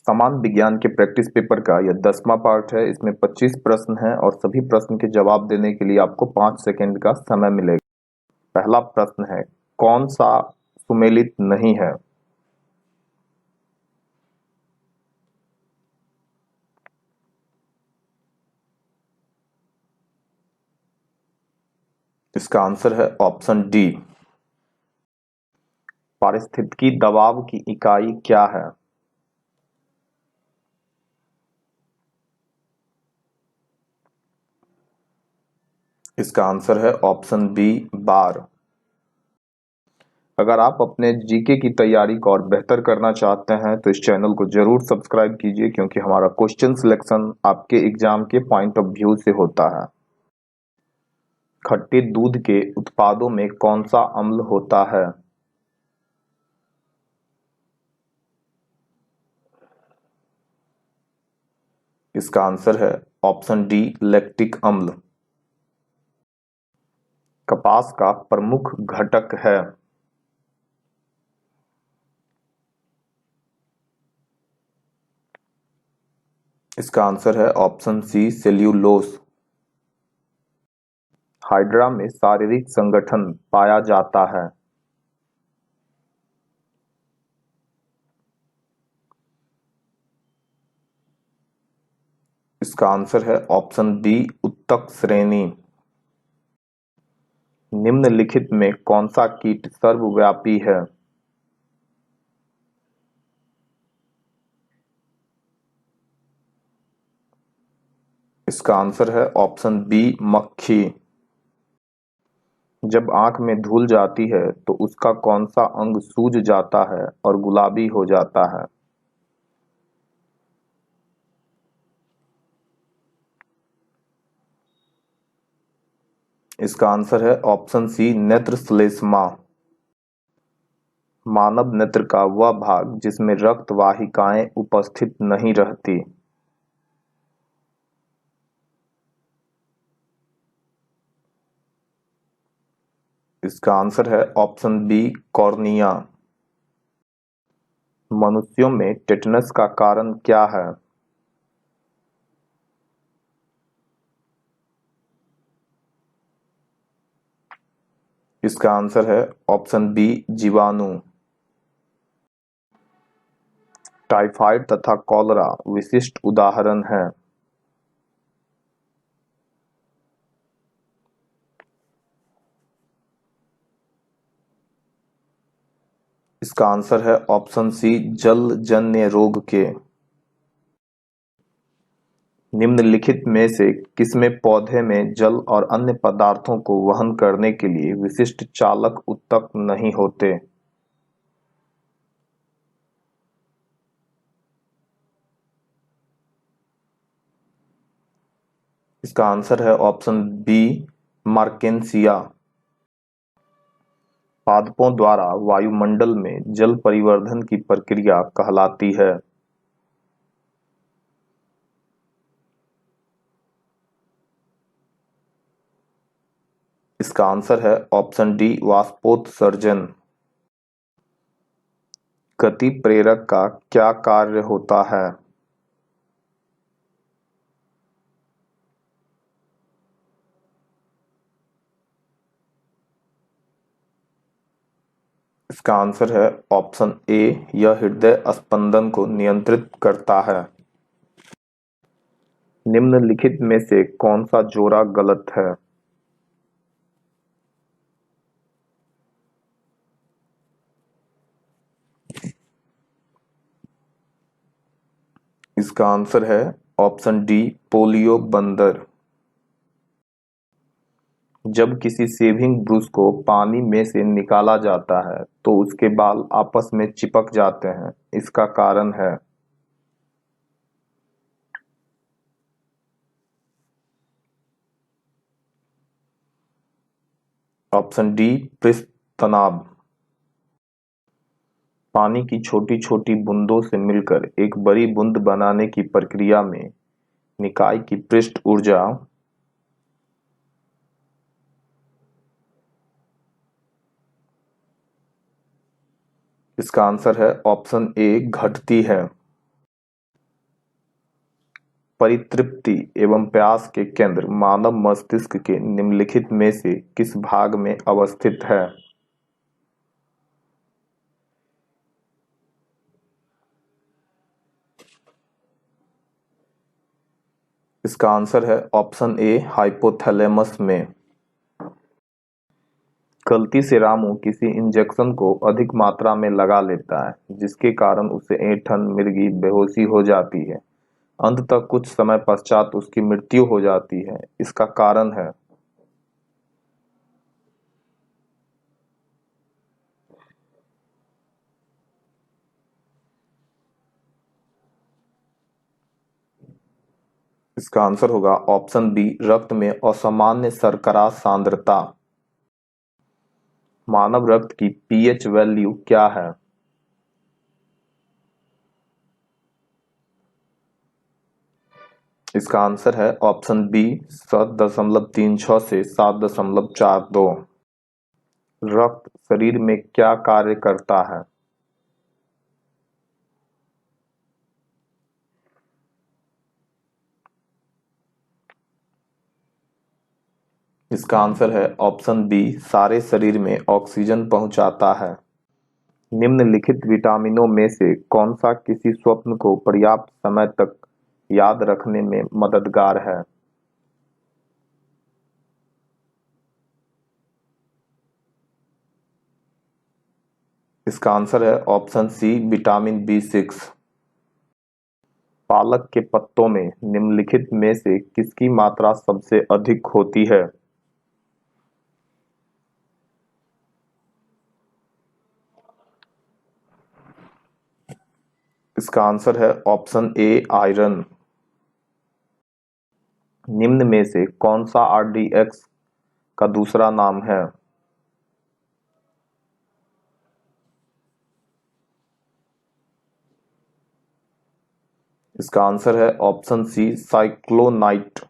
समान विज्ञान के प्रैक्टिस पेपर का यह 10वां पार्ट है। इसमें 25 प्रश्न हैं और सभी प्रश्न के जवाब देने के लिए आपको 5 सेकंड का समय मिलेगा। पहला प्रश्न है, कौन सा सुमेलित नहीं है? इसका आंसर है ऑप्शन डी। पारिस्थितिकी दबाव की इकाई क्या है? इसका आंसर है ऑप्शन बी, बार। अगर आप अपने जीके की तैयारी को और बेहतर करना चाहते हैं तो इस चैनल को जरूर सब्सक्राइब कीजिए, क्योंकि हमारा क्वेश्चन सिलेक्शन आपके एग्जाम के पॉइंट ऑफ व्यू से होता है। खट्टे दूध के उत्पादों में कौन सा अम्ल होता है? इसका आंसर है ऑप्शन डी, लैक्टिक अम्ल। कपास का प्रमुख घटक है? इसका आंसर है ऑप्शन सी, सेल्यूलोस। हाइड्रा में शारीरिक संगठन पाया जाता है? इसका आंसर है ऑप्शन बी, उत्तक श्रेणी। निम्नलिखित में कौन सा कीट सर्वव्यापी है? इसका आंसर है ऑप्शन बी, मक्खी। जब आंख में धूल जाती है तो उसका कौन सा अंग सूज जाता है और गुलाबी हो जाता है? इसका आंसर है ऑप्शन सी, नेत्र श्लेष्मा। मानव नेत्र का वह भाग जिसमें रक्त वाहिकाएं उपस्थित नहीं रहती। इसका आंसर है ऑप्शन बी, कॉर्निया। मनुष्यों में टेटनस का कारण क्या है? इसका आंसर है ऑप्शन बी, जीवाणु। टाइफाइड तथा कॉलरा विशिष्ट उदाहरण हैं। इसका आंसर है ऑप्शन सी, जलजन्य रोग के। निम्नलिखित में से किसमें पौधे में जल और अन्य पदार्थों को वहन करने के लिए विशिष्ट चालक ऊतक नहीं होते? इसका आंसर है ऑप्शन बी, मार्केंसिया। पादपों द्वारा वायुमंडल में जल परिवर्धन की प्रक्रिया कहलाती है? इसका आंसर है ऑप्शन डी, वाष्पोत्सर्जन। गति प्रेरक का क्या कार्य होता है? इसका आंसर है ऑप्शन ए, यह हृदय स्पंदन को नियंत्रित करता है। निम्नलिखित में से कौन सा जोड़ा गलत है? इसका आंसर है ऑप्शन डी, पोलियो बंदर। जब किसी शेविंग ब्रश को पानी में से निकाला जाता है तो उसके बाल आपस में चिपक जाते हैं, इसका कारण है? ऑप्शन डी, पृष्ठ तनाव। पानी की छोटी छोटी बूंदों से मिलकर एक बड़ी बूंद बनाने की प्रक्रिया में निकाय की पृष्ठ ऊर्जा। इसका आंसर है ऑप्शन ए, घटती है। परितृप्ति एवं प्यास के केंद्र मानव मस्तिष्क के निम्नलिखित में से किस भाग में अवस्थित है? इसका आंसर है ऑप्शन ए हाइपोथैलेमस में। गलती से रामू किसी इंजेक्शन को अधिक मात्रा में लगा लेता है, जिसके कारण उसे ऐंठन, मिर्गी, बेहोशी हो जाती है। अंततः कुछ समय पश्चात उसकी मृत्यु हो जाती है। इसका कारण है? इसका आंसर होगा ऑप्शन बी रक्त में असामान्य शर्करा सांद्रता। मानव रक्त की पीएच वैल्यू क्या है? इसका आंसर है ऑप्शन बी 7.36 से 7.42। रक्त शरीर में क्या कार्य करता है? इसका आंसर है ऑप्शन बी सारे शरीर में ऑक्सीजन पहुंचाता है। निम्नलिखित विटामिनों में से कौन सा किसी स्वप्न को पर्याप्त समय तक याद रखने में मददगार है? इसका आंसर है ऑप्शन सी विटामिन बी6। पालक के पत्तों में निम्नलिखित में से किसकी मात्रा सबसे अधिक होती है? इसका आंसर है ऑप्शन ए आयरन। निम्न में से कौन सा आरडीएक्स का दूसरा नाम है? इसका आंसर है ऑप्शन सी साइक्लोनाइट।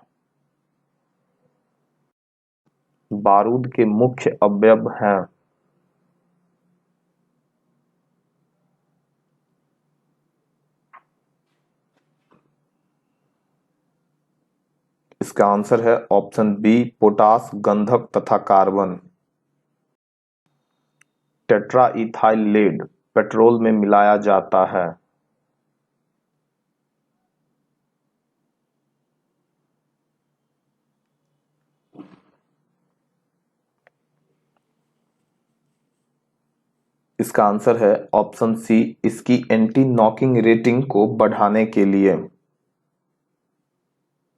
बारूद के मुख्य अवयव हैं? इसका आंसर है ऑप्शन बी पोटास, गंधक तथा कार्बन। टेट्राइथाइल लेड पेट्रोल में मिलाया जाता है। इसका आंसर है ऑप्शन सी इसकी एंटी नॉकिंग रेटिंग को बढ़ाने के लिए।